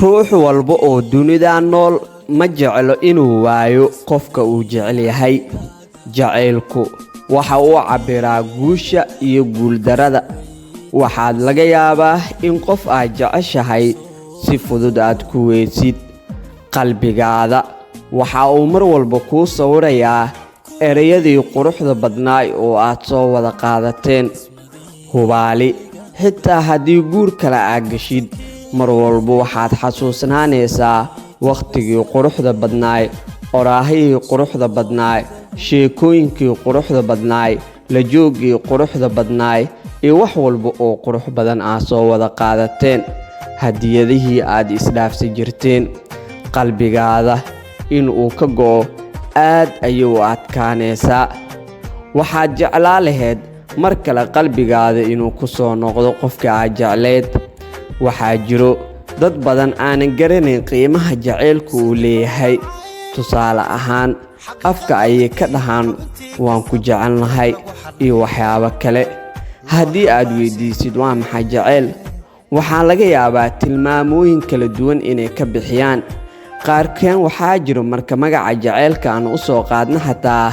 ruux walba oo dunida nool ma jeclo inuu waayo qofka uu jecel yahay. Jacaylku waxa uu cabbiraa guusha iyo guuldarrada. Waxaad laga yaabaa in qof aad jeceshahay si fudud aad ku weysid. Qalbigaada waxa uu mar walba kuu sawirayaa erayadii quruxda badnaa oo aad soo wada qaadateen. Hubaali xitaa haddii guur kale aad gashid, mar walba waxaad xasuusnaanaysaa waqtigii quruxda badnaa, oraahihii quruxda badnaa, sheekooyinkii quruxda badnaa, la joogii quruxda badnaa iyo wax walba oo qurux badan aad soo wada qaadateen. Hadiyadihii aad isdhaafsi jirteen. Qalbigaada inuu ka go'o aad ayuu u adkaanaysaa. Waxaad jeclaan lahayd mar kale qalbigaada inuu ku soo noqdo qofka aad jecleed. Waxaa jiro dad badan aanan garanayn qiimaha jacaylku uu leeyahay. Tusaale ahaan, afka ayay ka dhahaan waan ku jecelnahay iyo waxyaabo kale. Haddii aad weydiisid waa maxay jacayl, waxaa laga yaabaa tilmaamooyin kala duwan inay ka bixiyaan. Qaarkeen waxaa jiro marka magaca jacaylka aan u soo qaadno xataa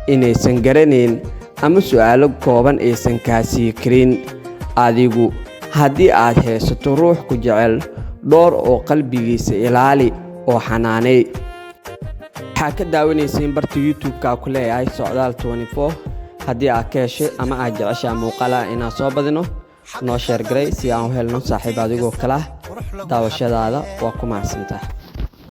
inaysan garanayn ama su'aalo kooban aysan kaa sii karin. Adigu haddii aad haysato ruux ku jecel, dhowr oo qalbigiisa ilaali oo xanaaney. waxaa ka daawanaysiin barta YouTube-ka ku leeyahay Socdaal 24. haddii aad ka heshay ama aad jeceshaa muuqaala inaan soo badino, noo sheer garay si aan u helno saaxiib adigoo kala daawashadaada. waa ku mahadsantahay.